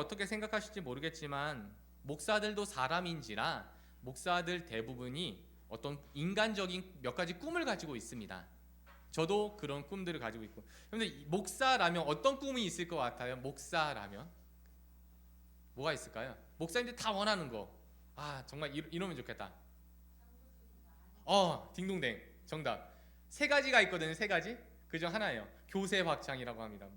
어떻게 생각하실지 모르겠지만 목사들도 사람인지라 목사들 대부분이 어떤 인간적인 몇 가지 꿈을 가지고 있습니다. 저도 그런 꿈들을 가지고 있고. 그런데 목사라면 어떤 꿈이 있을 것 같아요? 목사라면 뭐가 있을까요? 목사님들 다 원하는 거. 아, 정말 이러면 좋겠다. 딩동댕 정답. 세 가지가 있거든요. 세 가지. 그중 하나예요. 교세 확장이라고 합니다.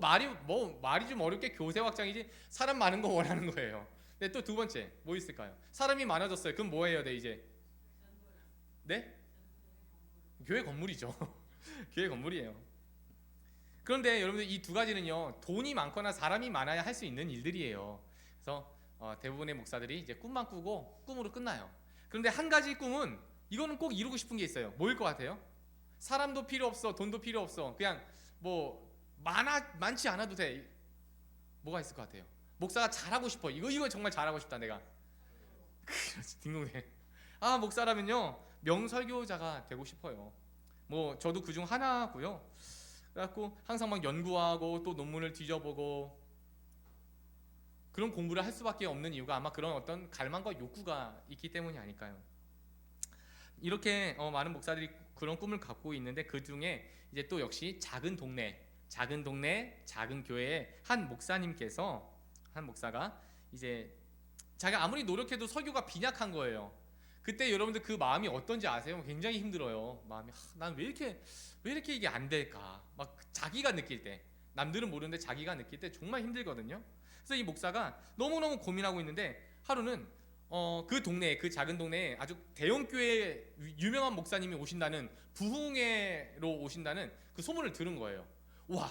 말이 좀 어렵게 교세 확장이지 사람 많은 거 원하는 거예요. 근데 또 두 번째 뭐 있을까요? 사람이 많아졌어요. 그럼 뭐 해야 돼 이제? 네? 교회 건물이죠. 교회 건물이에요. 그런데 여러분들 이 두 가지는요, 돈이 많거나 사람이 많아야 할 수 있는 일들이에요. 그래서 대부분의 목사들이 이제 꿈만 꾸고 꿈으로 끝나요. 그런데 한 가지 꿈은 이거는 꼭 이루고 싶은 게 있어요. 뭐일 것 같아요? 사람도 필요 없어, 돈도 필요 없어, 그냥 뭐 많지 않아도 돼. 뭐가 있을 것 같아요? 목사가 잘하고 싶어. 이거 정말 잘하고 싶다 내가. 그렇지, 딩동댕. 목사라면요 명설교자가 되고 싶어요. 뭐 저도 그중 하나고요. 그래갖고 항상 막 연구하고 또 논문을 뒤져보고 그런 공부를 할 수밖에 없는 이유가 아마 그런 어떤 갈망과 욕구가 있기 때문이 아닐까요? 이렇게 많은 목사들이 그런 꿈을 갖고 있는데 그 중에 이제 또 역시 작은 동네, 작은 교회의 한 목사가 이제 자기가 아무리 노력해도 설교가 빈약한 거예요. 그때 여러분들 그 마음이 어떤지 아세요? 굉장히 힘들어요. 마음이 난 왜 이렇게 이게 안 될까? 막 자기가 느낄 때, 남들은 모르는데 자기가 느낄 때 정말 힘들거든요. 그래서 이 목사가 너무너무 고민하고 있는데 하루는 그 작은 동네에 아주 대형 교회 유명한 목사님이 오신다는, 부흥회로 오신다는 그 소문을 들은 거예요. 와,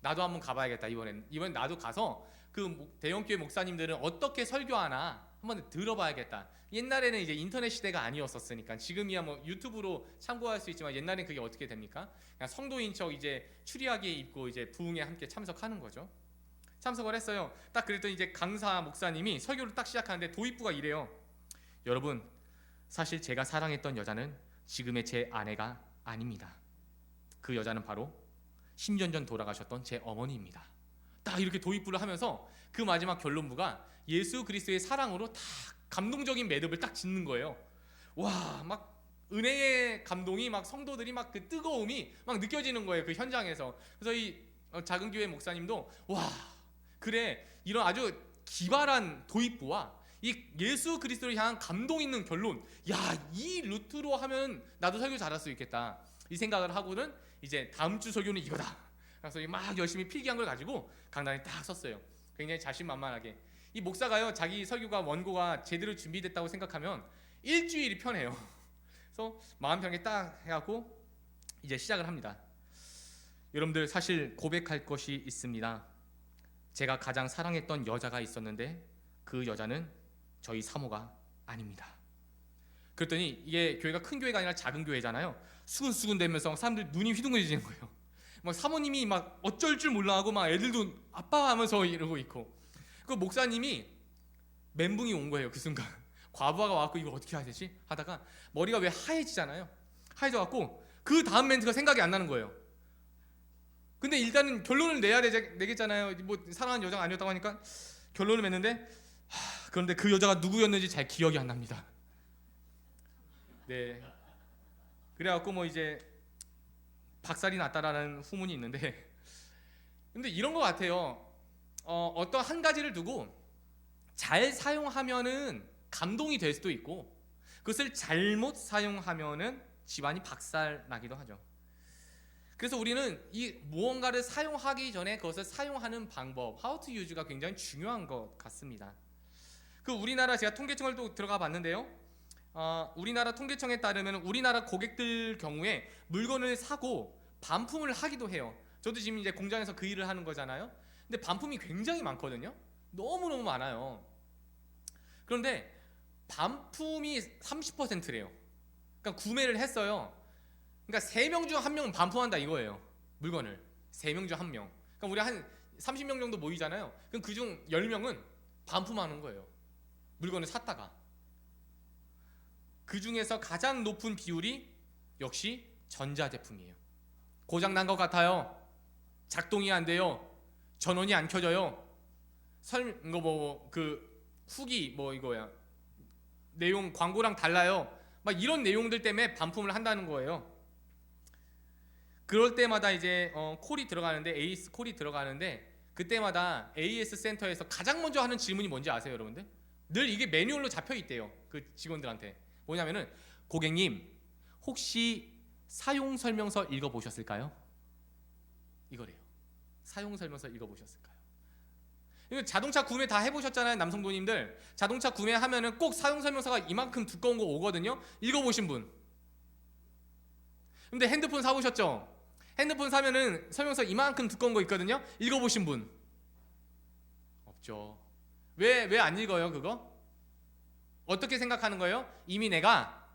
나도 한번 가봐야겠다. 이번엔 나도 가서 그 대형 교회 목사님들은 어떻게 설교하나 한번 들어봐야겠다. 옛날에는 이제 인터넷 시대가 아니었었으니까, 지금이야 뭐 유튜브로 참고할 수 있지만 옛날엔 그게 어떻게 됩니까? 그냥 성도인 척 이제 추리하게 입고 이제 부흥에 함께 참석하는 거죠. 참석을 했어요. 딱 그랬더니 이제 강사 목사님이 설교를 딱 시작하는데 도입부가 이래요. 여러분, 사실 제가 사랑했던 여자는 지금의 제 아내가 아닙니다. 그 여자는 바로 10년 전 돌아가셨던 제 어머니입니다. 딱 이렇게 도입부를 하면서 그 마지막 결론부가 예수 그리스도의 사랑으로 딱 감동적인 매듭을 딱 짓는 거예요. 와, 막 은혜의 감동이 막 성도들이 막 그 뜨거움이 막 느껴지는 거예요. 그 현장에서. 그래서 이 작은 교회 목사님도 와, 그래, 이런 아주 기발한 도입부와 이 예수 그리스도를 향한 감동 있는 결론, 야, 이 루트로 하면 나도 설교 잘할 수 있겠다, 이 생각을 하고는 이제 다음 주 설교는 이거다. 그래서 막 열심히 필기한 걸 가지고 강단에 딱 섰어요. 굉장히 자신만만하게. 이 목사가요, 자기 설교가 원고가 제대로 준비됐다고 생각하면 일주일이 편해요. 그래서 마음 편하게 딱 해갖고 이제 시작을 합니다. 여러분들, 사실 고백할 것이 있습니다. 제가 가장 사랑했던 여자가 있었는데 그 여자는 저희 사모가 아닙니다. 그랬더니 이게 교회가 큰 교회가 아니라 작은 교회잖아요. 수근수근 대면서 사람들 눈이 휘둥그레지는 거예요. 막 사모님이 막 어쩔 줄 몰라 하고 막 애들도 아빠 하면서 이러고 있고, 그 목사님이 멘붕이 온 거예요. 그 순간 과부하가 와갖고 이거 어떻게 해야 되지 하다가 머리가 왜 하얘지잖아요. 하얘져갖고 그 다음 멘트가 생각이 안 나는 거예요. 근데 일단은 결론을 내겠잖아요. 뭐 사랑하는 여자가 아니었다고 하니까 결론을 맺는데, 그런데 그 여자가 누구였는지 잘 기억이 안 납니다. 네, 그래갖고 뭐 이제 박살이 났다라는 후문이 있는데, 근데 이런 것 같아요. 어떤 한 가지를 두고 잘 사용하면은 감동이 될 수도 있고, 그것을 잘못 사용하면은 집안이 박살 나기도 하죠. 그래서 우리는 이 무언가를 사용하기 전에 그것을 사용하는 방법, how to use가 굉장히 중요한 것 같습니다. 그 우리나라, 제가 통계청을 또 들어가 봤는데요. 우리나라 통계청에 따르면 우리나라 고객들 경우에 물건을 사고 반품을 하기도 해요. 저도 지금 이제 공장에서 그 일을 하는 거잖아요. 근데 반품이 굉장히 많거든요. 너무너무 많아요. 그런데 반품이 30%래요. 그러니까 구매를 했어요. 그러니까 3명 중 1명은 반품한다 이거예요. 물건을 3명 중 1명. 그러니까 우리 한 30명 정도 모이잖아요. 그럼 그중 10명은 반품하는 거예요. 물건을 샀다가. 그 중에서 가장 높은 비율이 역시 전자제품이에요. 고장 난 것 같아요. 작동이 안 돼요. 전원이 안 켜져요. 이거 뭐 그 후기 뭐 이거야 내용 광고랑 달라요. 막 이런 내용들 때문에 반품을 한다는 거예요. 그럴 때마다 이제 콜이 들어가는데 AS 콜이 들어가는데 그때마다 AS 센터에서 가장 먼저 하는 질문이 뭔지 아세요, 여러분들? 늘 이게 매뉴얼로 잡혀 있대요. 그 직원들한테. 뭐냐면은 고객님 혹시 사용 설명서 읽어 보셨을까요? 이거래요. 사용 설명서 읽어 보셨을까요? 이거 자동차 구매 다 해보셨잖아요, 남성도님들. 자동차 구매하면은 꼭 사용 설명서가 이만큼 두꺼운 거 오거든요. 읽어보신 분. 근데 핸드폰 사보셨죠? 핸드폰 사면은 설명서 이만큼 두꺼운 거 있거든요. 읽어보신 분 없죠. 왜 안 읽어요 그거? 어떻게 생각하는 거예요? 이미 내가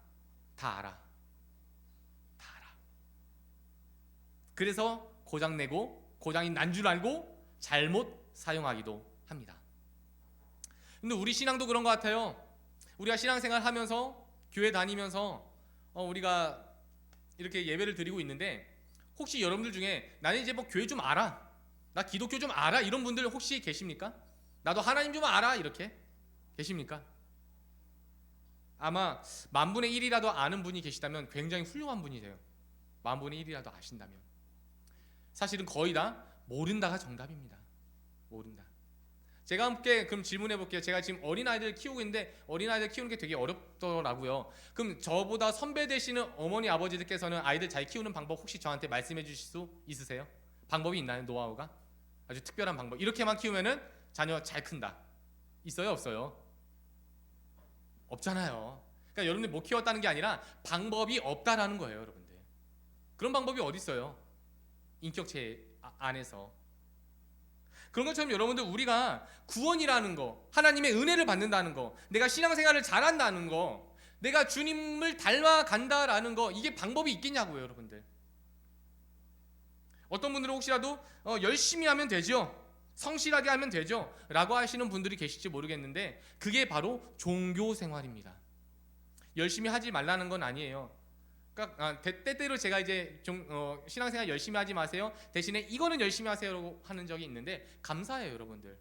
다 알아. 다 알아. 그래서 고장내고 고장이 난 줄 알고 잘못 사용하기도 합니다. 근데 우리 신앙도 그런 것 같아요. 우리가 신앙생활 하면서 교회 다니면서 우리가 이렇게 예배를 드리고 있는데 혹시 여러분들 중에 나는 이제 뭐 교회 좀 알아, 나 기독교 좀 알아, 이런 분들 혹시 계십니까? 나도 하나님 좀 알아, 이렇게 계십니까? 아마 만분의 1이라도 아는 분이 계시다면 굉장히 훌륭한 분이세요. 만분의 1이라도 아신다면. 사실은 거의 다 모른다가 정답입니다. 모른다. 제가 함께 그럼 질문해 볼게요. 제가 지금 어린아이들 키우고 있는데 어린아이들 키우는 게 되게 어렵더라고요. 그럼 저보다 선배 되시는 어머니 아버지들께서는 아이들 잘 키우는 방법 혹시 저한테 말씀해 주실 수 있으세요? 방법이 있나요? 노하우가? 아주 특별한 방법. 이렇게만 키우면은 자녀 잘 큰다. 있어요? 없어요? 없잖아요. 그러니까 여러분들 못 키웠다는 게 아니라 방법이 없다라는 거예요, 여러분들. 그런 방법이 어디 있어요? 인격체 안에서. 그런 것처럼 여러분들 우리가 구원이라는 거, 하나님의 은혜를 받는다는 거, 내가 신앙생활을 잘한다는 거, 내가 주님을 닮아간다라는 거, 이게 방법이 있겠냐고요, 여러분들. 어떤 분들은 혹시라도 열심히 하면 되죠, 성실하게 하면 되죠 라고 하시는 분들이 계실지 모르겠는데 그게 바로 종교생활입니다. 열심히 하지 말라는 건 아니에요. 그러니까 때때로 제가 이제 신앙생활 열심히 하지 마세요, 대신에 이거는 열심히 하세요라고 하는 적이 있는데 감사해요, 여러분들.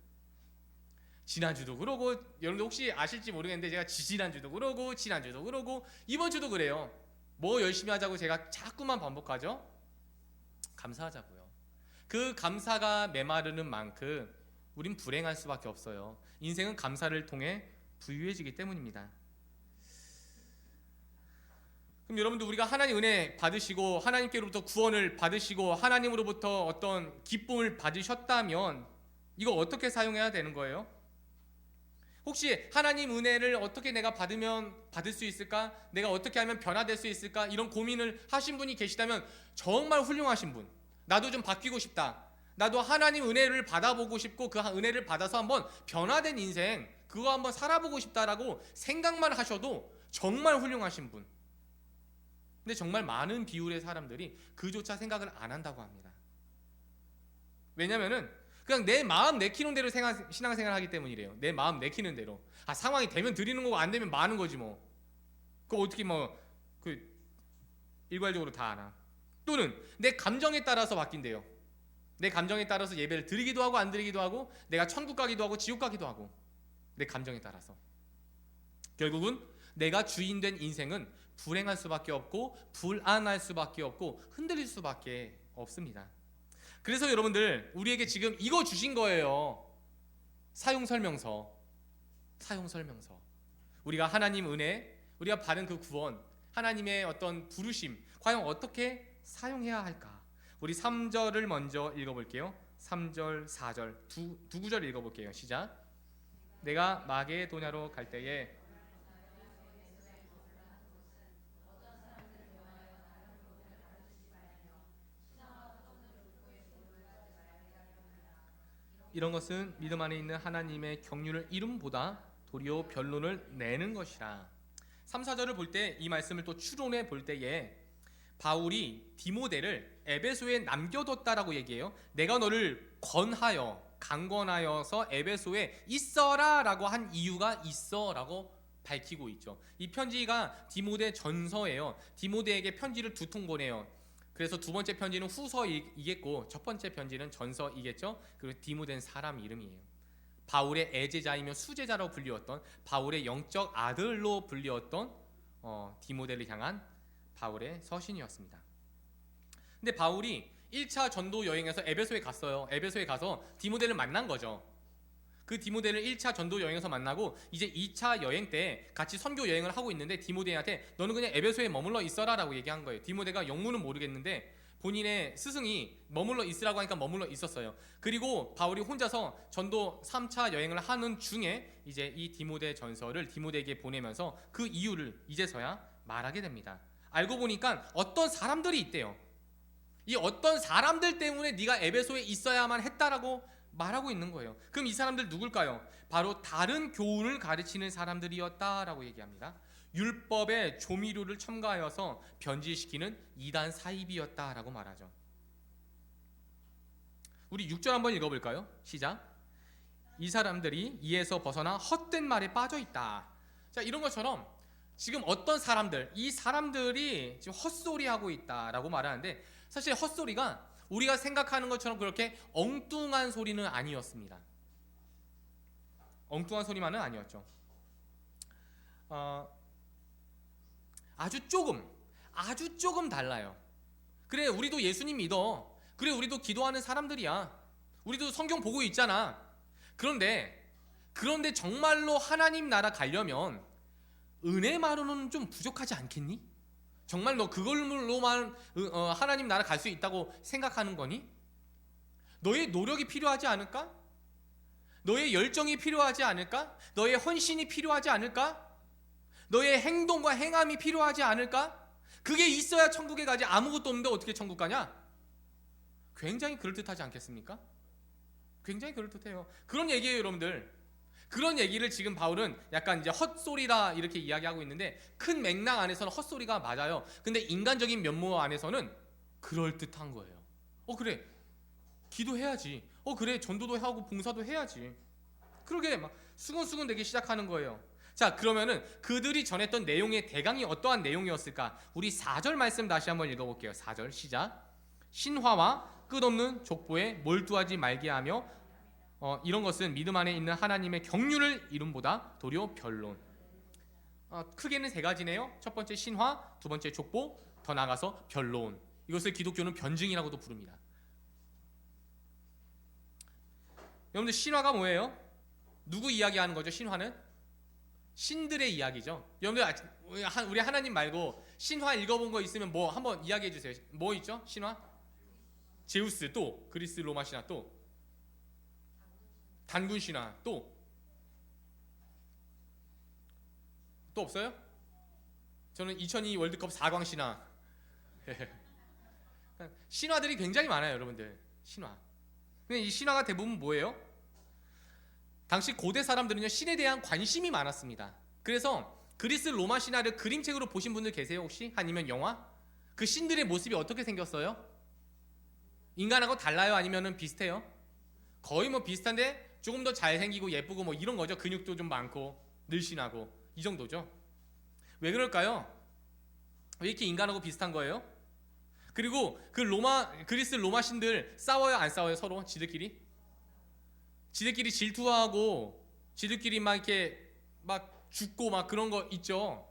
지난주도 그러고, 여러분들 혹시 아실지 모르겠는데 제가 지난주도 그러고 지난주도 그러고 이번 주도 그래요. 뭐 열심히 하자고 제가 자꾸만 반복하죠. 감사하자고요. 그 감사가 메마르는 만큼 우린 불행할 수밖에 없어요. 인생은 감사를 통해 부유해지기 때문입니다. 그럼 여러분들 우리가 하나님 은혜 받으시고 하나님께로부터 구원을 받으시고 하나님으로부터 어떤 기쁨을 받으셨다면 이거 어떻게 사용해야 되는 거예요? 혹시 하나님 은혜를 어떻게 내가 받으면 받을 수 있을까? 내가 어떻게 하면 변화될 수 있을까? 이런 고민을 하신 분이 계시다면 정말 훌륭하신 분. 나도 좀 바뀌고 싶다. 나도 하나님 은혜를 받아보고 싶고 그 은혜를 받아서 한번 변화된 인생 그거 한번 살아보고 싶다라고 생각만 하셔도 정말 훌륭하신 분. 근데 정말 많은 비율의 사람들이 그조차 생각을 안 한다고 합니다. 왜냐면은 그냥 내 마음 내키는 대로 신앙생활 하기 때문이래요. 내 마음 내키는 대로. 상황이 되면 드리는 거고 안 되면 마는 거지 뭐. 그거 어떻게 일괄적으로 다 아나. 또는 내 감정에 따라서 바뀐대요. 내 감정에 따라서 예배를 드리기도 하고 안 드리기도 하고 내가 천국 가기도 하고 지옥 가기도 하고 내 감정에 따라서. 결국은 내가 주인 된 인생은 불행할 수밖에 없고 불안할 수밖에 없고 흔들릴 수밖에 없습니다. 그래서 여러분들 우리에게 지금 이거 주신 거예요. 사용설명서. 사용설명서. 우리가 하나님 은혜, 우리가 받은 그 구원, 하나님의 어떤 부르심 과연 어떻게 사용해야 할까? 우리 3절을 먼저 읽어볼게요. 3절, 4절 두 구절 읽어볼게요. 시작. 내가 마게도냐로 갈 때에 이런 것은 믿음 안에 있는 하나님의 경륜을 이름보다 도리어 변론을 내는 것이라. 3, 4절을 볼 때 이 말씀을 또 추론해 볼 때에 바울이 디모데를 에베소에 남겨뒀다라고 얘기해요. 내가 너를 권하여 강권하여서 에베소에 있어라 라고 한 이유가 있어 라고 밝히고 있죠. 이 편지가 디모데 전서예요. 디모데에게 편지를 두 통 보내요. 그래서 두 번째 편지는 후서이겠고 첫 번째 편지는 전서이겠죠. 그리고 디모데는 사람 이름이에요. 바울의 애제자이며 수제자로 불리웠던 바울의 영적 아들로 불리웠던 디모데를 향한 바울의 서신이었습니다. 근데 바울이 1차 전도 여행에서 에베소에 갔어요. 에베소에 가서 디모데를 만난 거죠. 그 디모데를 1차 전도 여행에서 만나고 이제 2차 여행 때 같이 선교 여행을 하고 있는데 디모데한테 너는 그냥 에베소에 머물러 있어라 라고 얘기한 거예요. 디모데가 영문은 모르겠는데 본인의 스승이 머물러 있으라고 하니까 머물러 있었어요. 그리고 바울이 혼자서 전도 3차 여행을 하는 중에 이제 이 디모데 전서를 디모데에게 보내면서 그 이유를 이제서야 말하게 됩니다. 알고 보니까 어떤 사람들이 있대요. 이 어떤 사람들 때문에 네가 에베소에 있어야만 했다라고 말하고 있는 거예요. 그럼 이 사람들 누굴까요? 바로 다른 교훈을 가르치는 사람들이었다라고 얘기합니다. 율법의 조미료를 첨가하여서 변질시키는 이단 사입이었다라고 말하죠. 우리 6절 한번 읽어볼까요? 시작. 이 사람들이 이에서 벗어나 헛된 말에 빠져 있다. 자, 이런 것처럼 지금 어떤 사람들, 이 사람들이 지금 헛소리하고 있다라고 말하는데 사실 헛소리가 우리가 생각하는 것처럼 그렇게 엉뚱한 소리는 아니었습니다. 엉뚱한 소리만은 아니었죠. 아주 조금 달라요. 그래, 우리도 예수님 믿어. 그래, 우리도 기도하는 사람들이야. 우리도 성경 보고 있잖아. 그런데 정말로 하나님 나라 가려면 은혜만으로는 좀 부족하지 않겠니? 정말 너 그걸로만 하나님 나라 갈 수 있다고 생각하는 거니? 너의 노력이 필요하지 않을까? 너의 열정이 필요하지 않을까? 너의 헌신이 필요하지 않을까? 너의 행동과 행함이 필요하지 않을까? 그게 있어야 천국에 가지. 아무것도 없는데 어떻게 천국 가냐? 굉장히 그럴듯하지 않겠습니까? 굉장히 그럴듯해요. 그런 얘기예요, 여러분들. 그런 얘기를 지금 바울은 약간 이제 헛소리다 이렇게 이야기하고 있는데 큰 맥락 안에서는 헛소리가 맞아요. 근데 인간적인 면모 안에서는 그럴듯한 거예요. 그래, 기도해야지. 그래, 전도도 하고 봉사도 해야지. 그러게 막 수근수근 되기 시작하는 거예요. 자, 그러면은 그들이 전했던 내용의 대강이 어떠한 내용이었을까? 우리 4절 말씀 다시 한번 읽어볼게요. 4절 시작. 신화와 끝없는 족보에 몰두하지 말게 하며 이런 것은 믿음 안에 있는 하나님의 경륜을 이름보다 도리어 변론. 크게는 세 가지네요. 첫 번째 신화, 두 번째 족보, 더 나아가서 변론. 이것을 기독교는 변증이라고도 부릅니다. 여러분들, 신화가 뭐예요? 누구 이야기하는 거죠? 신화는 신들의 이야기죠. 여러분들, 우리 하나님 말고 신화 읽어본 거 있으면 뭐 한번 이야기해 주세요. 뭐 있죠? 신화? 제우스, 또 그리스 로마 신화, 또 단군 신화, 또 없어요? 저는 2002 월드컵 4광 신화. 신화들이 굉장히 많아요, 여러분들. 신화. 근데 이 신화가 대부분 뭐예요? 당시 고대 사람들은요, 신에 대한 관심이 많았습니다. 그래서 그리스 로마 신화를 그림책으로 보신 분들 계세요, 혹시? 아니면 영화? 그 신들의 모습이 어떻게 생겼어요? 인간하고 달라요? 아니면 비슷해요? 거의 뭐 비슷한데 조금 더 잘생기고 예쁘고 뭐 이런 거죠. 근육도 좀 많고 늘씬하고 이 정도죠. 왜 그럴까요? 왜 이렇게 인간하고 비슷한 거예요? 그리고 그리스 로마 신들 싸워요, 안 싸워요? 서로 지들끼리 질투하고 지들끼리 막 이렇게 막 죽고 막 그런 거 있죠.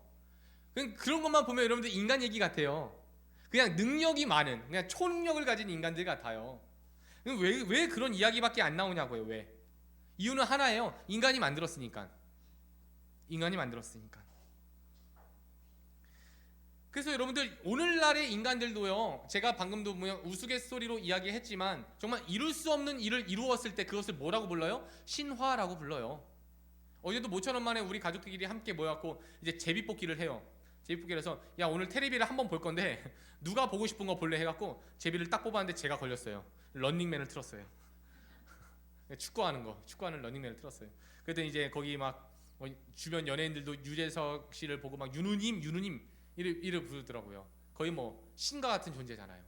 그런 것만 보면 여러분들 인간 얘기 같아요. 그냥 능력이 많은, 그냥 초능력을 가진 인간들 같아요. 왜 그런 이야기밖에 안 나오냐고요. 왜? 이유는 하나예요. 인간이 만들었으니까. 그래서 여러분들, 오늘날의 인간들도요, 제가 방금도 우스갯소리로 이야기했지만 정말 이룰 수 없는 일을 이루었을 때 그것을 뭐라고 불러요? 신화라고 불러요. 어제도 모처럼 만에 우리 가족들끼리 함께 모여갖고 이제 제비뽑기를 해요. 제비뽑기를 해서 야, 오늘 테레비를 한번 볼 건데 누가 보고 싶은 거 볼래 해갖고 제비를 딱 뽑았는데 제가 걸렸어요. 런닝맨을 틀었어요. 축구하는 런닝맨을 틀었어요. 그랬더니 이제 거기 막 주변 연예인들도 유재석 씨를 보고 막 윤우님 이를 부르더라고요. 거의 뭐 신과 같은 존재잖아요.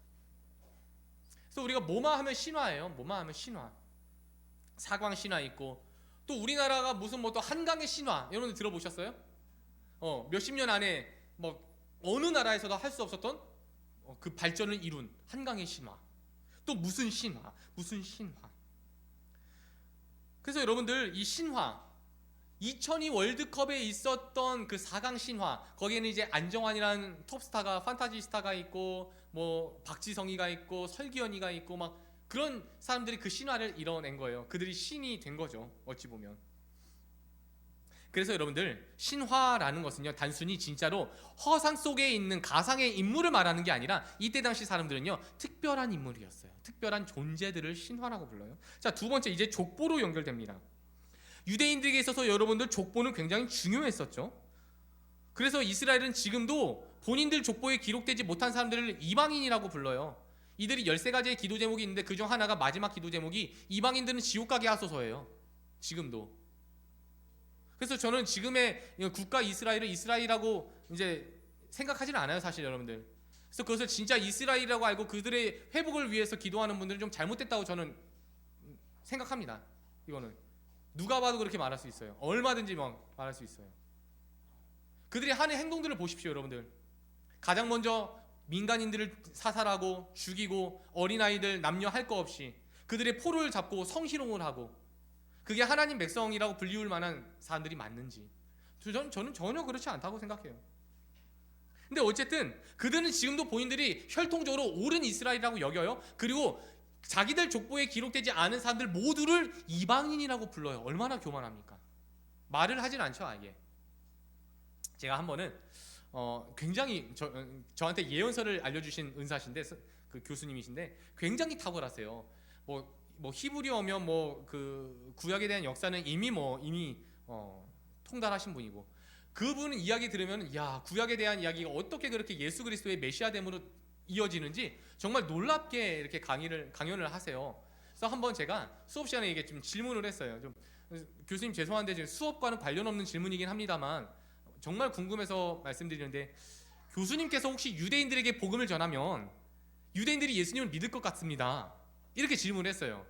그래서 우리가 뭐만 하면 신화예요. 뭐만 하면 신화. 사광 신화 있고, 또 우리나라가 무슨 뭐 또 한강의 신화, 여러분들 들어보셨어요? 몇십 년 안에 뭐 어느 나라에서도 할 수 없었던 그 발전을 이룬 한강의 신화. 또 무슨 신화. 그래서 여러분들 이 신화 2002 월드컵에 있었던 그 4강 신화, 거기에는 이제 안정환이라는 톱스타가, 판타지 스타가 있고 뭐 박지성이가 있고 설기현이가 있고 막 그런 사람들이 그 신화를 이뤄낸 거예요. 그들이 신이 된 거죠, 어찌 보면. 그래서 여러분들 신화라는 것은요, 단순히 진짜로 허상 속에 있는 가상의 인물을 말하는 게 아니라 이때 당시 사람들은요, 특별한 인물이었어요. 특별한 존재들을 신화라고 불러요. 자, 두 번째, 이제 족보로 연결됩니다. 유대인들에게 있어서 여러분들 족보는 굉장히 중요했었죠. 그래서 이스라엘은 지금도 본인들 족보에 기록되지 못한 사람들을 이방인이라고 불러요. 이들이 13가지의 기도 제목이 있는데 그중 하나가, 마지막 기도 제목이 이방인들은 지옥 가게 하소서예요. 지금도. 그래서 저는 지금의 국가 이스라엘을 이스라엘이라고 이제 생각하지는 않아요, 사실 여러분들. 그래서 그것을 진짜 이스라엘이라고 알고 그들의 회복을 위해서 기도하는 분들은 좀 잘못됐다고 저는 생각합니다. 이거는 누가 봐도 그렇게 말할 수 있어요. 얼마든지 말할 수 있어요. 그들이 하는 행동들을 보십시오, 여러분들. 가장 먼저 민간인들을 사살하고 죽이고 어린아이들 남녀 할 거 없이 그들의 포를 잡고 성희롱을 하고, 그게 하나님 백성이라고 불리울 만한 사람들이 맞는지 저는 전혀 그렇지 않다고 생각해요. 근데 어쨌든 그들은 지금도 본인들이 혈통적으로 옳은 이스라엘이라고 여겨요. 그리고 자기들 족보에 기록되지 않은 사람들 모두를 이방인이라고 불러요. 얼마나 교만합니까? 말을 하진 않죠, 아예. 제가 한 번은 굉장히 저한테 예언서를 알려주신 은사신데, 그 교수님이신데 굉장히 탁월하세요. 뭐 히브리어면 뭐 그 구약에 대한 역사는 이미 통달하신 분이고, 그분은 이야기 들으면 야, 구약에 대한 이야기가 어떻게 그렇게 예수 그리스도의 메시아됨으로 이어지는지 정말 놀랍게 이렇게 강연을 하세요. 그래서 한번 제가 수업 시간에 이게 좀 질문을 했어요. 좀 교수님 죄송한데 지금 수업과는 관련 없는 질문이긴 합니다만 정말 궁금해서 말씀드리는데, 교수님께서 혹시 유대인들에게 복음을 전하면 유대인들이 예수님을 믿을 것 같습니다, 이렇게 질문을 했어요.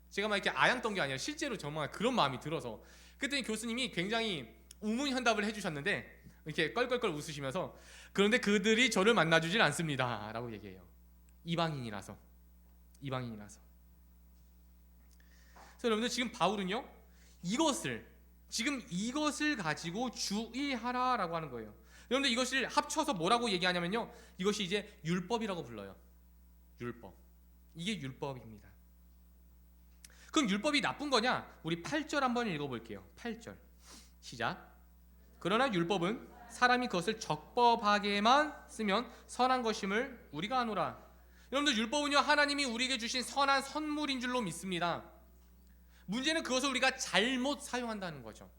제가 막 이렇게 아양떤 게 아니라 실제로 정말 그런 마음이 들어서. 그랬더니 교수님이 굉장히 우문현답을 해주셨는데 이렇게 껄껄껄 웃으시면서, 그런데 그들이 저를 만나주질 않습니다 라고 얘기해요. 이방인이라서. 그래서 여러분들 지금 바울은요, 이것을 가지고 주의하라라고 하는 거예요. 여러분들 이것을 합쳐서 뭐라고 얘기하냐면요, 이것이 이제 율법이라고 불러요. 율법. 이게 율법입니다. 그럼 율법이 나쁜 거냐? 우리 8절 한번 읽어볼게요. 8절 시작. 그러나 율법은 사람이 그것을 적법하게만 쓰면 선한 것임을 우리가 아노라. 여러분들 율법은요, 하나님이 우리에게 주신 선한 선물인 줄로 믿습니다. 문제는 그것을 우리가 잘못 사용한다는 거죠.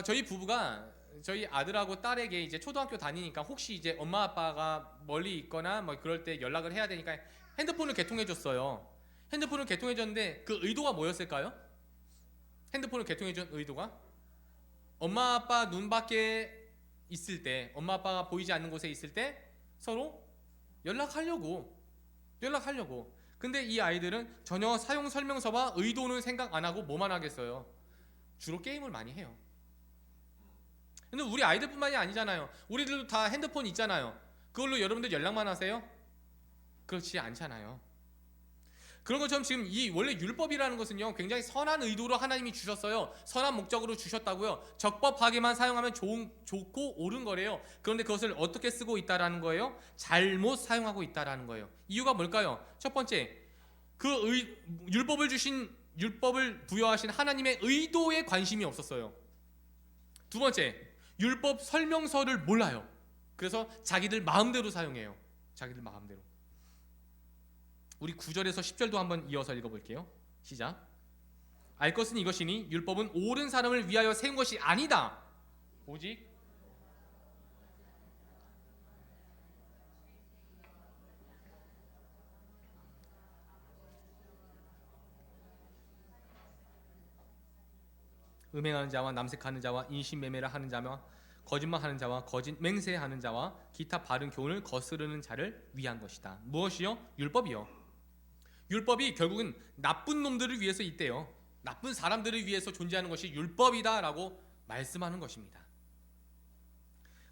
저희 부부가 저희 아들하고 딸에게 이제 초등학교 다니니까 혹시 이제 엄마 아빠가 멀리 있거나 뭐 그럴 때 연락을 해야 되니까 핸드폰을 개통해줬어요. 핸드폰을 개통해줬는데 그 의도가 뭐였을까요? 핸드폰을 개통해준 의도가 엄마 아빠 눈 밖에 있을 때, 엄마 아빠가 보이지 않는 곳에 있을 때 서로 연락하려고. 근데 이 아이들은 전혀 사용 설명서와 의도는 생각 안 하고 뭐만 하겠어요? 주로 게임을 많이 해요. 근데 우리 아이들뿐만이 아니잖아요. 우리들도 다 핸드폰 있잖아요. 그걸로 여러분들 연락만 하세요? 그렇지 않잖아요. 그런 것처럼 지금 이 원래 율법이라는 것은요, 굉장히 선한 의도로 하나님이 주셨어요. 선한 목적으로 주셨다고요. 적법하게만 사용하면 좋고 옳은 거래요. 그런데 그것을 어떻게 쓰고 있다라는 거예요? 잘못 사용하고 있다라는 거예요. 이유가 뭘까요? 첫 번째, 율법을 부여하신 하나님의 의도에 관심이 없었어요. 두 번째, 율법 설명서를 몰라요. 그래서 자기들 마음대로 사용해요. 자기들 마음대로. 우리 9절에서 10절도 한번 이어서 읽어볼게요. 시작. 알 것은 이것이니 율법은 옳은 사람을 위하여 세운 것이 아니다. 오직 음행하는 자와 남색하는 자와 인신매매를 하는 자와 거짓말하는 자와 거짓 맹세하는 자와 기타 바른 교훈을 거스르는 자를 위한 것이다. 무엇이요? 율법이요. 율법이 결국은 나쁜 놈들을 위해서 있대요. 나쁜 사람들을 위해서 존재하는 것이 율법이다라고 말씀하는 것입니다.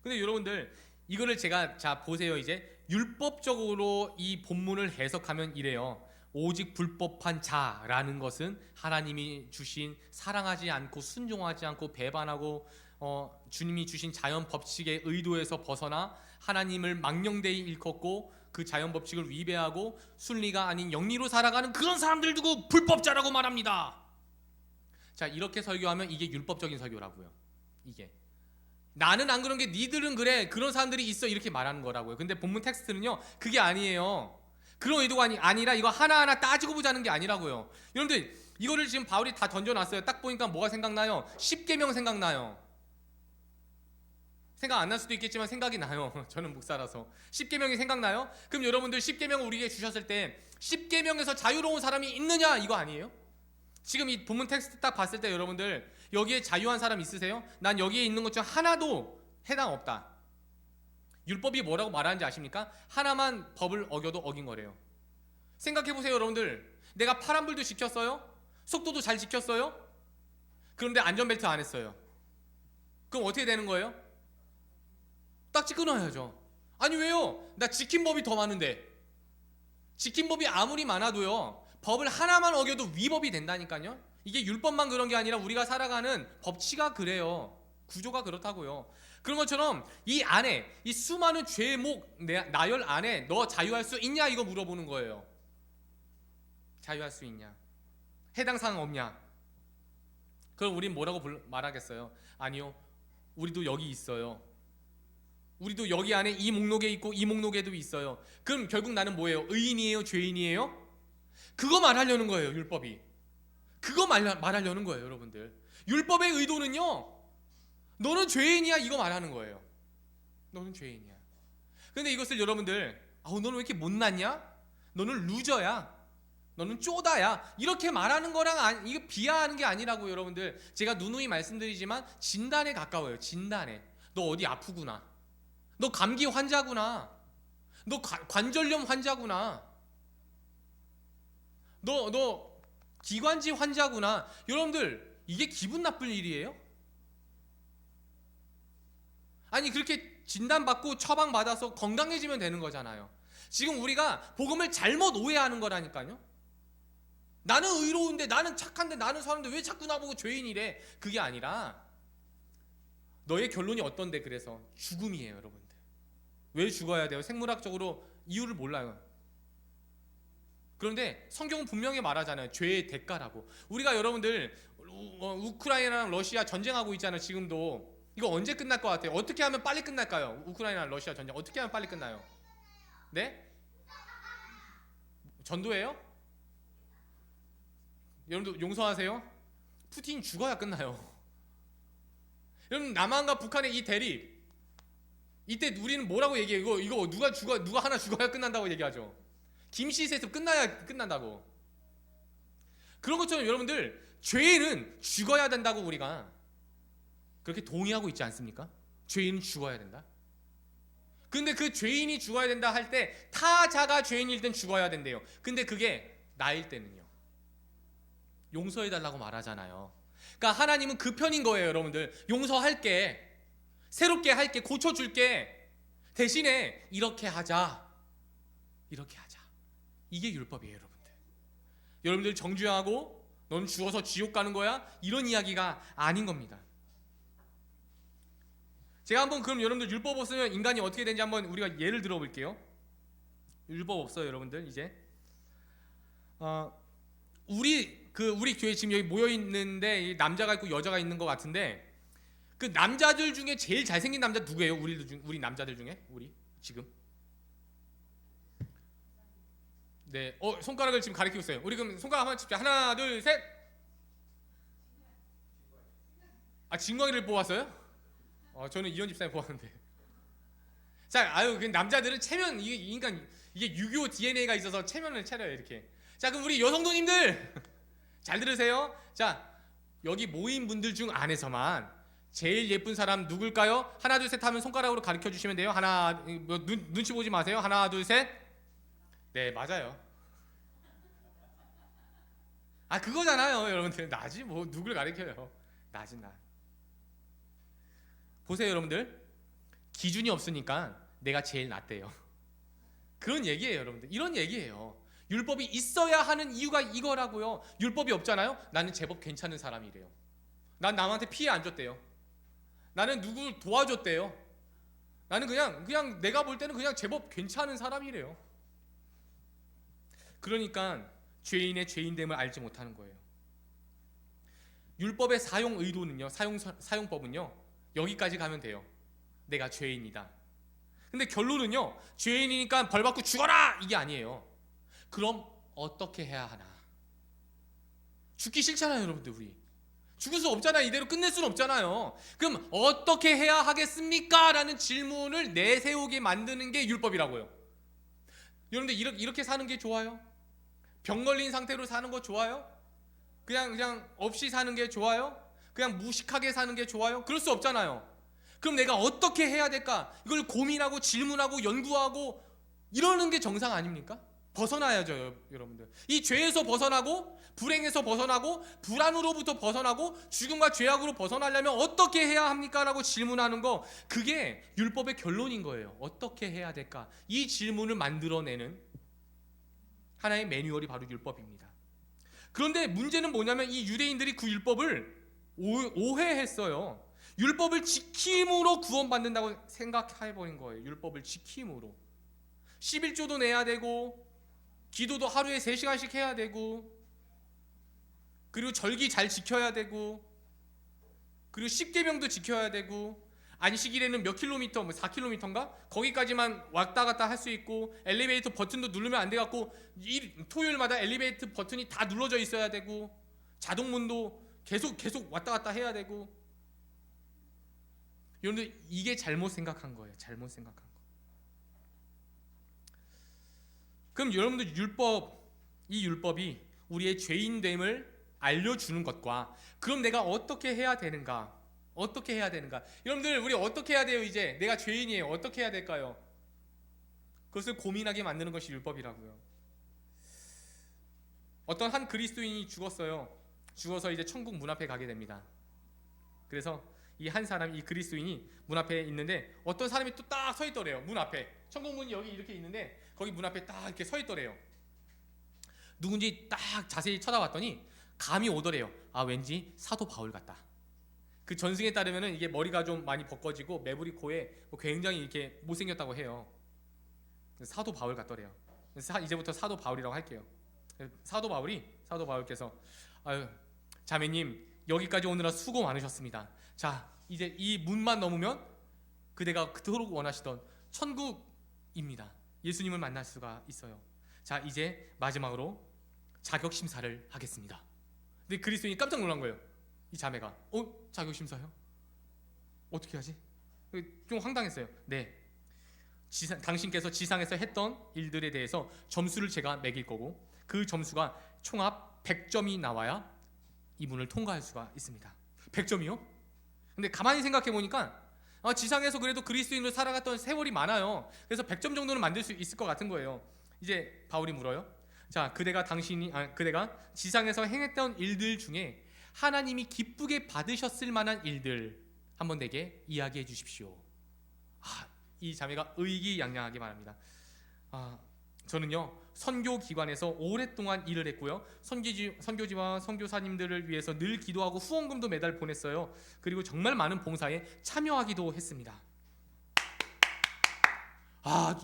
근데 여러분들 이거를 제가 자 보세요. 이제 율법적으로 이 본문을 해석하면 이래요. 오직 불법한 자라는 것은 하나님이 주신 사랑하지 않고 순종하지 않고 배반하고 주님이 주신 자연 법칙의 의도에서 벗어나 하나님을 망령되이 일컫고 그 자연 법칙을 위배하고 순리가 아닌 영리로 살아가는 그런 사람들 두고 불법자라고 말합니다. 자, 이렇게 설교하면 이게 율법적인 설교라고요. 이게 나는 안 그런 게 니들은 그래, 그런 사람들이 있어, 이렇게 말하는 거라고요. 근데 본문 텍스트는요 그게 아니에요. 그런 의도가 아니라 이거 하나하나 따지고 보자는 게 아니라고요. 여러분들 이거를 지금 바울이 다 던져놨어요. 딱 보니까 뭐가 생각나요? 십계명 생각나요. 생각 안 날 수도 있겠지만 생각이 나요. 저는 목사라서. 십계명이 생각나요? 그럼 여러분들 십계명을 우리에게 주셨을 때 십계명에서 자유로운 사람이 있느냐, 이거 아니에요? 지금 이 본문 텍스트 딱 봤을 때 여러분들 여기에 자유한 사람 있으세요? 난 여기에 있는 것 중 하나도 해당 없다. 율법이 뭐라고 말하는지 아십니까? 하나만 법을 어겨도 어긴 거래요. 생각해보세요 여러분들. 내가 파란불도 지켰어요? 속도도 잘 지켰어요? 그런데 안전벨트 안 했어요. 그럼 어떻게 되는 거예요? 딱지 끊어야죠. 아니 왜요? 나 지킨 법이 더 많은데. 지킨 법이 아무리 많아도요 법을 하나만 어겨도 위법이 된다니까요. 이게 율법만 그런 게 아니라 우리가 살아가는 법치가 그래요. 구조가 그렇다고요. 그런 것처럼 이 안에 이 수많은 죄목 나열 안에 너 자유할 수 있냐, 이거 물어보는 거예요. 자유할 수 있냐? 해당 사항 없냐? 그럼 우린 뭐라고 말하겠어요? 아니요, 우리도 여기 있어요. 우리도 여기 안에 이 목록에 있고 이 목록에도 있어요. 그럼 결국 나는 뭐예요? 의인이에요? 죄인이에요? 그거 말하려는 거예요. 율법이 그거 말하려는 거예요. 여러분들, 율법의 의도는요 너는 죄인이야, 이거 말하는 거예요. 너는 죄인이야. 근데 이것을 여러분들 너는 왜 이렇게 못났냐? 너는 루저야, 너는 쪼다야, 이렇게 말하는 거랑 이거 비하하는 게 아니라고. 여러분들, 제가 누누이 말씀드리지만 진단에 가까워요. 진단에. 너 어디 아프구나, 너 감기 환자구나, 너 관절염 환자구나, 너 기관지 환자구나. 여러분들, 이게 기분 나쁠 일이에요? 아니, 그렇게 진단받고 처방받아서 건강해지면 되는 거잖아요. 지금 우리가 복음을 잘못 오해하는 거라니까요. 나는 의로운데, 나는 착한데, 나는 선한데 왜 자꾸 나보고 죄인이래? 그게 아니라 너의 결론이 어떤데? 그래서 죽음이에요. 여러분들, 왜 죽어야 돼요? 생물학적으로 이유를 몰라요. 그런데 성경은 분명히 말하잖아요. 죄의 대가라고. 우리가 여러분들 우크라이나랑 러시아 전쟁하고 있잖아요. 지금도. 이거 언제 끝날 것 같아요? 어떻게 하면 빨리 끝날까요? 우크라이나 러시아 전쟁 어떻게 하면 빨리 끝나요? 네? 전도예요? 여러분들 용서하세요? 푸틴 죽어야 끝나요. 여러분, 남한과 북한의 이 대립, 이때 우리는 뭐라고 얘기해요? 이거 누가 하나 죽어야 끝난다고 얘기하죠. 김씨세습 끝나야 끝난다고. 그런 것처럼 여러분들, 죄인은 죽어야 된다고 우리가 그렇게 동의하고 있지 않습니까? 죄인은 죽어야 된다. 근데 그 죄인이 죽어야 된다 할 때 타자가 죄인일 땐 죽어야 된대요. 근데 그게 나일 때는요, 용서해달라고 말하잖아요. 그러니까 하나님은 그 편인 거예요. 여러분들, 용서할게, 새롭게 할게, 고쳐줄게, 대신에 이렇게 하자, 이렇게 하자. 이게 율법이에요. 여러분들, 여러분들 정죄하고 넌 죽어서 지옥 가는 거야, 이런 이야기가 아닌 겁니다. 제가 한번 그럼 여러분들 율법 없으면 인간이 어떻게 되는지 한번 우리가 예를 들어볼게요. 율법 없어요. 여러분들, 이제 우리 교회 지금 여기 모여 있는데 남자가 있고 여자가 있는 것 같은데, 그 남자들 중에 제일 잘생긴 남자 누구예요? 우리 남자들 중에 우리 지금. 네, 손가락을 지금 가리키고 있어요. 우리 그럼 손가락 한번 칩시다. 하나, 둘, 셋. 진광이를 뽑았어요? 저는 이현 집사님 뽑았는데. 자, 그 남자들은 체면, 이게 유교 DNA가 있어서 체면을 차려요, 이렇게. 자, 그럼 우리 여성도님들 잘 들으세요. 자, 여기 모인 분들 중 안에서만 제일 예쁜 사람 누굴까요? 하나, 둘, 셋 하면 손가락으로 가르쳐 주시면 돼요. 하나, 눈치 보지 마세요. 하나, 둘, 셋. 네, 맞아요. 그거잖아요, 여러분들. 나지 뭐 누굴 가르쳐요. 나지 나. 보세요, 여러분들. 기준이 없으니까 내가 제일 낫대요. 그런 얘기예요, 여러분들. 이런 얘기예요. 율법이 있어야 하는 이유가 이거라고요. 율법이 없잖아요. 나는 제법 괜찮은 사람이래요. 난 남한테 피해 안 줬대요. 나는 누굴 도와줬대요. 나는 그냥 내가 볼 때는 그냥 제법 괜찮은 사람이래요. 그러니까 죄인의 죄인됨을 알지 못하는 거예요. 율법의 사용 의도는요, 사용법은요, 여기까지 가면 돼요. 내가 죄인이다. 근데 결론은요, 죄인이니까 벌 받고 죽어라! 이게 아니에요. 그럼 어떻게 해야 하나? 죽기 싫잖아요, 여러분들. 우리 죽을 수 없잖아요. 이대로 끝낼 수는 없잖아요. 그럼 어떻게 해야 하겠습니까? 라는 질문을 내세우게 만드는 게 율법이라고요. 여러분들 이렇게 사는 게 좋아요? 병 걸린 상태로 사는 거 좋아요? 그냥 없이 사는 게 좋아요? 그냥 무식하게 사는 게 좋아요? 그럴 수 없잖아요. 그럼 내가 어떻게 해야 될까? 이걸 고민하고 질문하고 연구하고 이러는 게 정상 아닙니까? 벗어나야죠, 여러분들. 이 죄에서 벗어나고 불행에서 벗어나고 불안으로부터 벗어나고 죽음과 죄악으로 벗어나려면 어떻게 해야 합니까? 라고 질문하는 거, 그게 율법의 결론인 거예요. 어떻게 해야 될까? 이 질문을 만들어내는 하나의 매뉴얼이 바로 율법입니다. 그런데 문제는 뭐냐면 이 유대인들이 그 율법을 오해했어요. 율법을 지킴으로 구원받는다고 생각해버린 거예요. 율법을 지킴으로 11조도 내야 되고 기도도 하루에 3시간씩 해야 되고 그리고 절기 잘 지켜야 되고 그리고 10계명도 지켜야 되고 안식일에는 몇 킬로미터, 4킬로미터인가? 거기까지만 왔다 갔다 할 수 있고 엘리베이터 버튼도 누르면 안 돼갖고 토요일마다 엘리베이터 버튼이 다 눌러져 있어야 되고 자동문도 계속 왔다 갔다 해야 되고. 여러분들 이게 잘못 생각한 거예요. 잘못 생각한 거. 그럼 여러분들 이 율법이 우리의 죄인됨을 알려주는 것과 그럼 내가 어떻게 해야 되는가? 어떻게 해야 되는가? 여러분들 우리 어떻게 해야 돼요? 이제 내가 죄인이에요. 어떻게 해야 될까요? 그것을 고민하게 만드는 것이 율법이라고요. 어떤 한 그리스도인이 죽었어요. 죽어서 이제 천국 문 앞에 가게 됩니다. 그래서 이 그리스도인이 문 앞에 있는데 어떤 사람이 또 딱 서 있더래요. 문 앞에. 천국 문이 여기 이렇게 있는데 거기 문 앞에 딱 이렇게 서 있더래요. 누군지 딱 자세히 쳐다봤더니 감이 오더래요. 아, 왠지 사도 바울 같다. 그 전승에 따르면은 이게 머리가 좀 많이 벗겨지고 매부리 코에 굉장히 이렇게 못생겼다고 해요. 사도 바울 같더래요. 이제부터 사도 바울이라고 할게요. 사도 바울께서 아유, 자매님 여기까지 오느라 수고 많으셨습니다. 자, 이제 이 문만 넘으면 그대가 그토록 원하시던 천국입니다. 예수님을 만날 수가 있어요. 자, 이제 마지막으로 자격 심사를 하겠습니다. 근데 그리스도인이 깜짝 놀란 거예요. 이 자매가 자격 심사요? 어떻게 하지? 좀 황당했어요. 네, 당신께서 지상에서 했던 일들에 대해서 점수를 제가 매길 거고 그 점수가 총합 100점이 나와야 이 문을 통과할 수가 있습니다. 100점이요? 근데 가만히 생각해 보니까 지상에서 그래도 그리스도인으로 살아갔던 세월이 많아요. 그래서 100점 정도는 만들 수 있을 것 같은 거예요. 이제 바울이 물어요. 자, 그대가 지상에서 행했던 일들 중에 하나님이 기쁘게 받으셨을 만한 일들 한번 내게 이야기해 주십시오. 이 자매가 의기양양하게 말합니다. 저는요 선교기관에서 오랫동안 일을 했고요, 선교지와 선교사님들을 위해서 늘 기도하고 후원금도 매달 보냈어요. 그리고 정말 많은 봉사에 참여하기도 했습니다.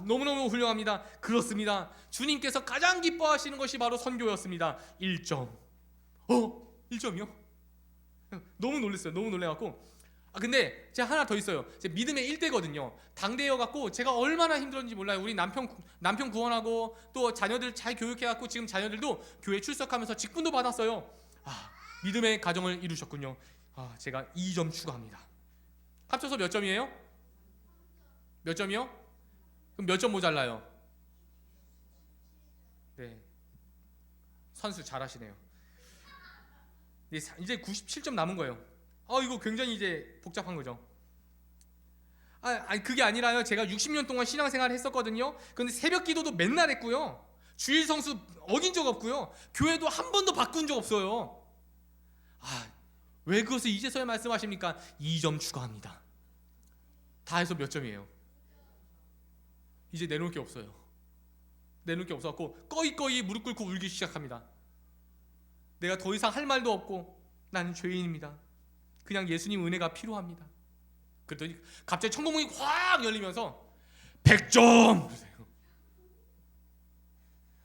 너무너무 훌륭합니다. 그렇습니다. 주님께서 가장 기뻐하시는 것이 바로 선교였습니다. 1점. 1점이요? 너무 놀랐어요. 너무 놀래갖고 근데 제가 하나 더 있어요. 제 믿음의 1대거든요. 당대여갖고 제가 얼마나 힘들었는지 몰라요. 우리 남편 구원하고 또 자녀들 잘 교육해갖고 지금 자녀들도 교회 출석하면서 직분도 받았어요. 믿음의 가정을 이루셨군요. 제가 2점 추가합니다. 합쳐서 몇 점이에요? 몇 점이요? 그럼 몇 점 모자라요? 네, 선수 잘하시네요. 네, 이제 97점 남은 거예요. 이거 굉장히 이제 복잡한 거죠. 아니 그게 아니라요. 제가 60년 동안 신앙생활을 했었거든요. 그런데 새벽 기도도 맨날 했고요. 주일 성수 어긴 적 없고요. 교회도 한 번도 바꾼 적 없어요. 왜 그것을 이제서야 말씀하십니까? 2점 추가합니다. 다 해서 몇 점이에요? 이제 내놓을 게 없어요. 내놓을 게 없어갖고 꺼이꺼이 무릎 꿇고 울기 시작합니다. 내가 더 이상 할 말도 없고 나는 죄인입니다. 그냥 예수님 은혜가 필요합니다. 그랬더니 갑자기 천국문이 확 열리면서 100점!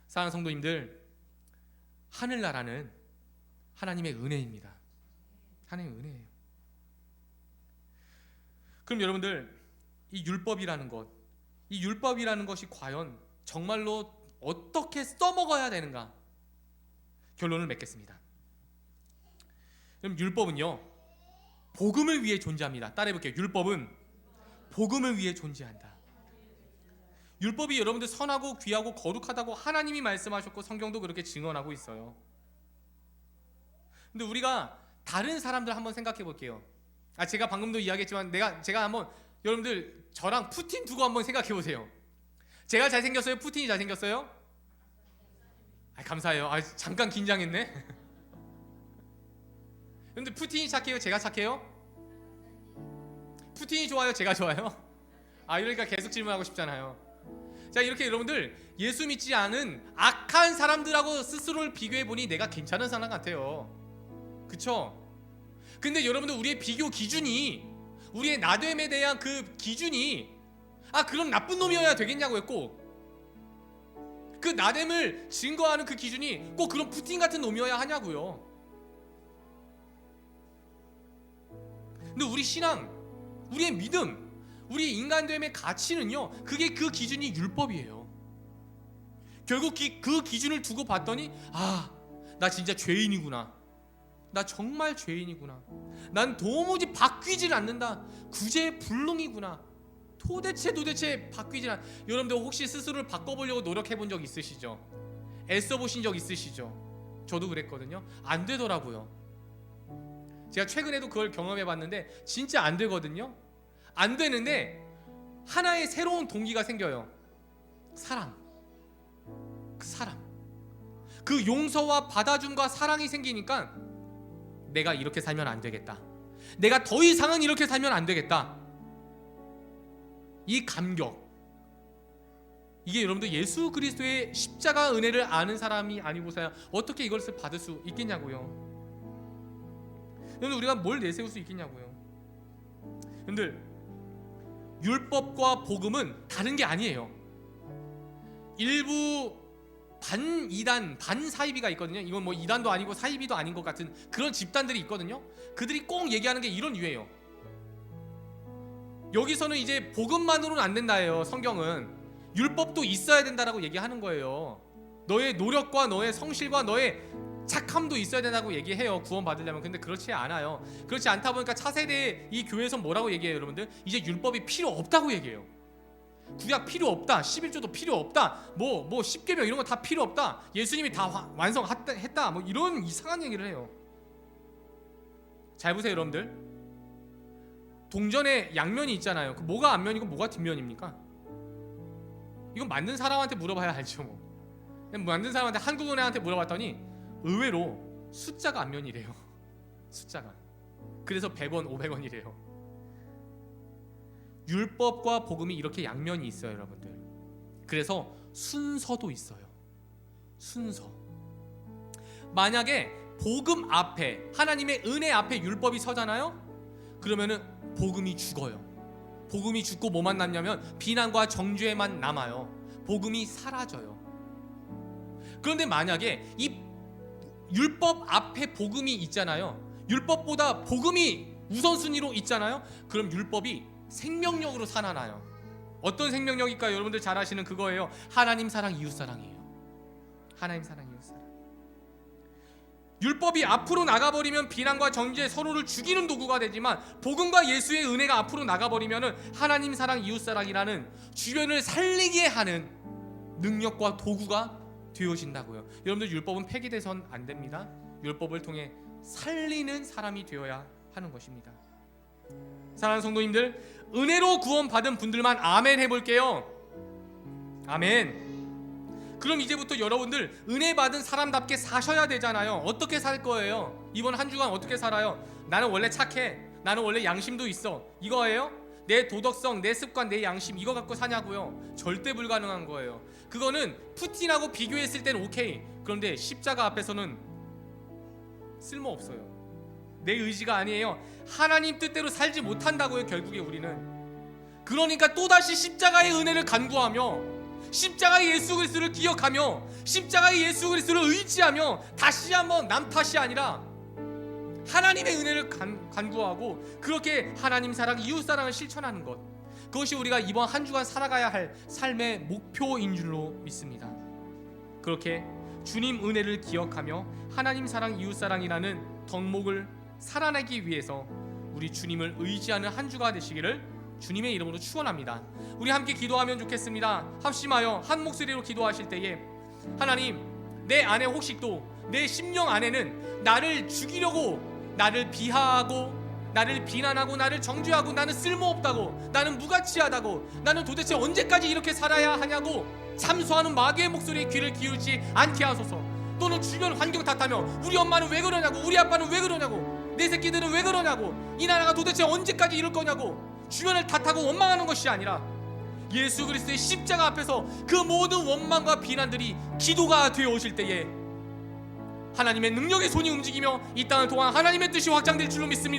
사랑하는 성도님들, 하늘나라는 하나님의 은혜입니다. 하나님의 은혜예요. 그럼 여러분들, 이 율법이라는 것, 이 율법이라는 것이 과연 정말로 어떻게 써먹어야 되는가? 결론을 맺겠습니다. 그럼 율법은요, 복음을 위해 존재합니다. 따라해볼게요. 율법은 복음을 위해 존재한다. 율법이 여러분들 선하고 귀하고 거룩하다고 하나님이 말씀하셨고 성경도 그렇게 증언하고 있어요. 근데 우리가 다른 사람들 한번 생각해 볼게요. 제가 방금도 이야기했지만 제가 한번 여러분들 저랑 푸틴 두고 한번 생각해 보세요. 제가 잘생겼어요? 푸틴이 잘생겼어요? 감사해요. 잠깐 긴장했네. 근데 푸틴이 착해요? 제가 착해요? 푸틴이 좋아요? 제가 좋아요? 이러니까 계속 질문하고 싶잖아요. 자, 이렇게 여러분들 예수 믿지 않은 악한 사람들하고 스스로를 비교해보니 내가 괜찮은 사람 같아요. 그쵸? 근데 여러분들 우리의 비교 기준이, 우리의 나됨에 대한 그 기준이 그럼 나쁜 놈이어야 되겠냐고요. 꼭 그 나됨을 증거하는 그 기준이 꼭 그런 푸틴 같은 놈이어야 하냐고요. 근데 우리 신앙, 우리의 믿음, 우리 인간됨의 가치는요, 그게 그 기준이 율법이에요. 결국 그 기준을 두고 봤더니 나 진짜 죄인이구나. 나 정말 죄인이구나. 난 도무지 바뀌질 않는다. 구제불능이구나. 도대체 바뀌질 않. 여러분들 혹시 스스로를 바꿔보려고 노력해본 적 있으시죠? 애써보신 적 있으시죠? 저도 그랬거든요. 안 되더라고요. 제가 최근에도 그걸 경험해봤는데 진짜 안 되거든요. 안 되는데 하나의 새로운 동기가 생겨요. 사랑. 그 사랑, 그 용서와 받아줌과 사랑이 생기니까 내가 이렇게 살면 안 되겠다. 내가 더 이상은 이렇게 살면 안 되겠다. 이 감격, 이게 여러분들 예수 그리스도의 십자가 은혜를 아는 사람이 아니고서야 어떻게 이것을 받을 수 있겠냐고요. 여러분, 우리가 뭘 내세울 수 있겠냐고요. 여러분들, 율법과 복음은 다른 게 아니에요. 일부 반 이단, 반 사이비가 있거든요. 이건 뭐 이단도 아니고 사이비도 아닌 것 같은 그런 집단들이 있거든요. 그들이 꼭 얘기하는 게 이런 유예요. 여기서는 이제 복음만으로는 안 된다예요. 성경은 율법도 있어야 된다라고 얘기하는 거예요. 너의 노력과 너의 성실과 너의 착함도 있어야 된다고 얘기해요. 구원 받으려면. 근데 그렇지 않아요. 그렇지 않다 보니까 차세대 이 교회에서 뭐라고 얘기해요, 여러분들? 이제 율법이 필요 없다고 얘기해요. 구약 필요 없다. 11조도 필요 없다. 뭐 10계명 이런 거 다 필요 없다. 예수님이 다 완성했다. 뭐 이런 이상한 얘기를 해요. 잘 보세요, 여러분들. 동전에 양면이 있잖아요. 그 뭐가 앞면이고 뭐가 뒷면입니까? 이건 만든 사람한테 물어봐야 알죠. 뭐 만든 사람한테 한국은행한테 물어봤더니 의외로 숫자가 앞면이래요. 숫자가. 그래서 100원, 500원이래요. 율법과 복음이 이렇게 양면이 있어요, 여러분들. 그래서 순서도 있어요. 순서. 만약에 복음 앞에, 하나님의 은혜 앞에 율법이 서잖아요? 그러면은 복음이 죽어요. 복음이 죽고 뭐만 남냐면 비난과 정죄만 남아요. 복음이 사라져요. 그런데 만약에 이 율법 앞에 복음이 있잖아요. 율법보다 복음이 우선순위로 있잖아요. 그럼 율법이 생명력으로 살아나요. 어떤 생명력일까요? 여러분들 잘 아시는 그거예요. 하나님 사랑, 이웃 사랑이에요. 하나님 사랑, 이웃 사랑. 율법이 앞으로 나가버리면 비난과 정죄, 서로를 죽이는 도구가 되지만 복음과 예수의 은혜가 앞으로 나가버리면 하나님 사랑, 이웃 사랑이라는 주변을 살리게 하는 능력과 도구가 되어진다고요. 여러분들, 율법은 폐기돼선 안 됩니다. 율법을 통해 살리는 사람이 되어야 하는 것입니다. 사랑하는 성도님들, 은혜로 구원받은 분들만 아멘 해볼게요. 아멘. 그럼 이제부터 여러분들 은혜 받은 사람답게 사셔야 되잖아요. 어떻게 살 거예요? 이번 한 주간 어떻게 살아요? 나는 원래 착해. 나는 원래 양심도 있어. 이거예요? 내 도덕성, 내 습관, 내 양심 이거 갖고 사냐고요? 절대 불가능한 거예요. 그거는 푸틴하고 비교했을 때는 오케이. 그런데 십자가 앞에서는 쓸모없어요. 내 의지가 아니에요. 하나님 뜻대로 살지 못한다고요. 결국에 우리는. 그러니까 또다시 십자가의 은혜를 간구하며, 십자가의 예수 그리스도를 기억하며, 십자가의 예수 그리스도를 의지하며, 다시 한번 남 탓이 아니라 하나님의 은혜를 간구하고, 그렇게 하나님 사랑, 이웃 사랑을 실천하는 것, 그것이 우리가 이번 한 주간 살아가야 할 삶의 목표인 줄로 믿습니다. 그렇게 주님 은혜를 기억하며 하나님 사랑, 이웃 사랑이라는 덕목을 살아내기 위해서 우리 주님을 의지하는 한 주가 되시기를 주님의 이름으로 축원합니다. 우리 함께 기도하면 좋겠습니다. 합심하여 한 목소리로 기도하실 때에, 하나님, 내 안에 혹시 또 내 심령 안에는 나를 죽이려고, 나를 비하하고, 나를 비난하고, 나를 정죄하고, 나는 쓸모없다고, 나는 무가치하다고, 나는 도대체 언제까지 이렇게 살아야 하냐고 참소하는 마귀의 목소리에 귀를 기울이지 않게 하소서. 또는 주변 환경 탓하며 우리 엄마는 왜 그러냐고, 우리 아빠는 왜 그러냐고, 내 새끼들은 왜 그러냐고, 이 나라가 도대체 언제까지 이럴 거냐고 주변을 탓하고 원망하는 것이 아니라 예수 그리스도의 십자가 앞에서 그 모든 원망과 비난들이 기도가 되어 오실 때에 하나님의 능력의 손이 움직이며 이 땅을 통한 하나님의 뜻이 확장될 줄로 믿습니다.